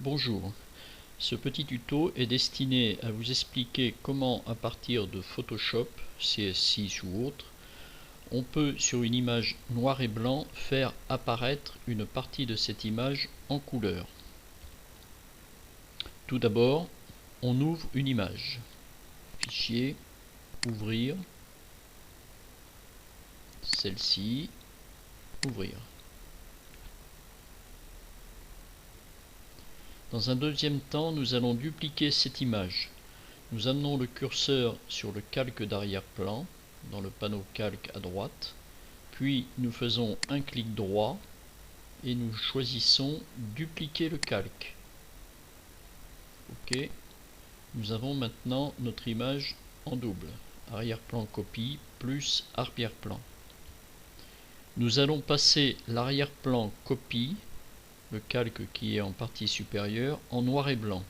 Bonjour, ce petit tuto est destiné à vous expliquer comment à partir de Photoshop, CS6 ou autre, on peut sur une image noir et blanc faire apparaître une partie de cette image en couleur. Tout d'abord, on ouvre une image. Fichier, ouvrir, celle-ci, ouvrir. Dans un deuxième temps, nous allons dupliquer cette image. Nous amenons le curseur sur le calque d'arrière-plan, dans le panneau calque à droite, puis nous faisons un clic droit et nous choisissons dupliquer le calque. OK. Nous avons maintenant notre image en double. Arrière-plan copie plus arrière-plan. Nous allons passer l'arrière-plan copie, le calque qui est en partie supérieure, en noir et blanc.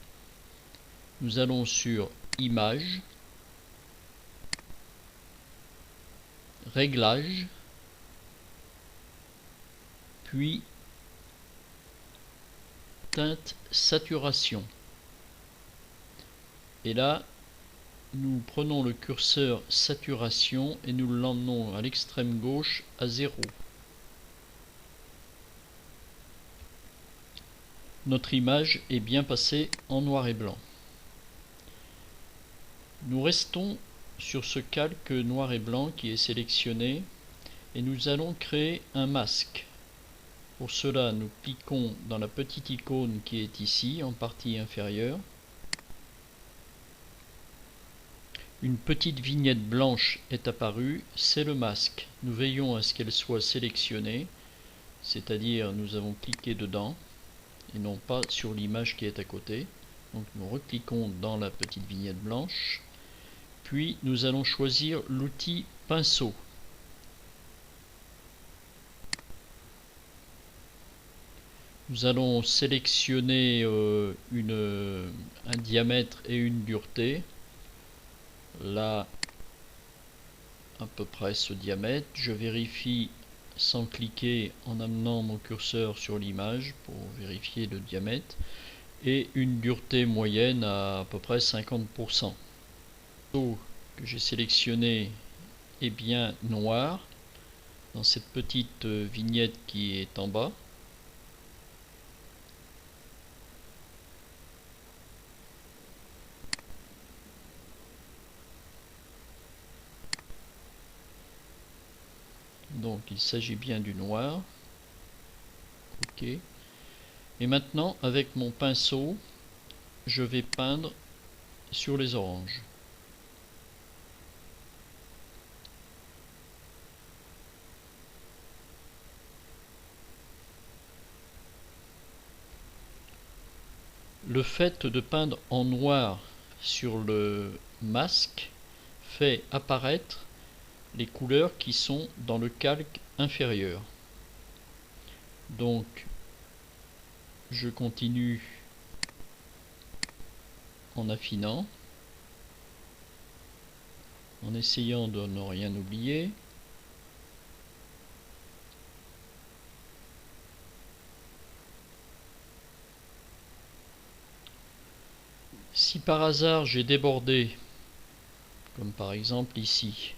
Nous allons sur Images, Réglages, puis Teinte Saturation. Et là, nous prenons le curseur saturation et nous l'emmenons à l'extrême gauche à 0. Notre image est bien passée en noir et blanc. Nous restons sur ce calque noir et blanc qui est sélectionné et nous allons créer un masque. Pour cela, nous cliquons dans la petite icône qui est ici en partie inférieure. Une petite vignette blanche est apparue, c'est le masque. Nous veillons à ce qu'elle soit sélectionnée, c'est-à-dire nous avons cliqué dedans et non pas sur l'image qui est à côté. Donc nous recliquons dans la petite vignette blanche, puis nous allons choisir l'outil pinceau. Nous allons sélectionner un diamètre et une dureté. Là, à peu près ce diamètre. Je vérifie sans cliquer en amenant mon curseur sur l'image pour vérifier le diamètre. Et une dureté moyenne à peu près 50%. Le que j'ai sélectionné est bien noir dans cette petite vignette qui est en bas. Donc il s'agit bien du noir. OK. Et maintenant avec mon pinceau, je vais peindre sur les oranges. Le fait de peindre en noir sur le masque fait apparaître les couleurs qui sont dans le calque inférieur. Donc je continue en affinant, en essayant de ne rien oublier. Si par hasard j'ai débordé, comme par exemple ici,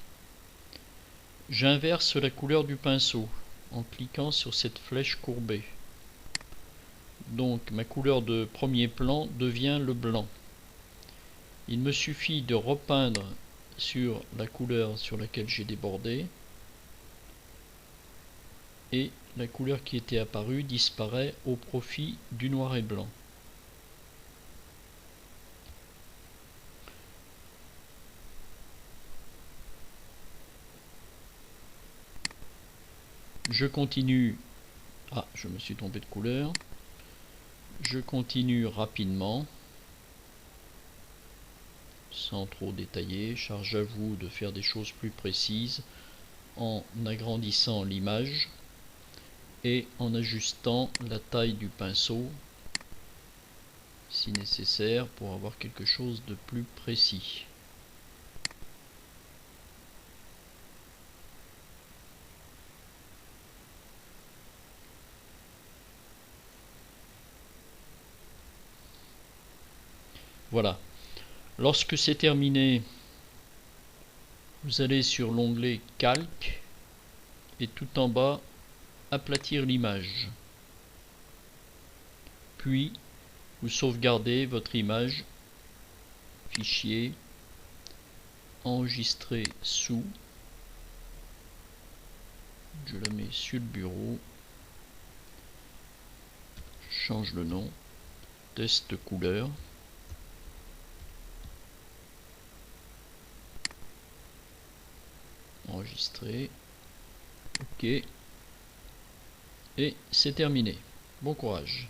j'inverse la couleur du pinceau en cliquant sur cette flèche courbée. Donc ma couleur de premier plan devient le blanc. Il me suffit de repeindre sur la couleur sur laquelle j'ai débordé et la couleur qui était apparue disparaît au profit du noir et blanc. Je continue. Ah, je me suis trompé de couleur. Je continue rapidement, sans trop détailler. Charge à vous de faire des choses plus précises en agrandissant l'image et en ajustant la taille du pinceau si nécessaire pour avoir quelque chose de plus précis. Voilà. Lorsque c'est terminé, vous allez sur l'onglet Calque et tout en bas, aplatir l'image. Puis, vous sauvegardez votre image, fichier, enregistrer sous. Je la mets sur le bureau. Je change le nom. Test couleur. Enregistrer. OK. Et c'est terminé. Bon courage.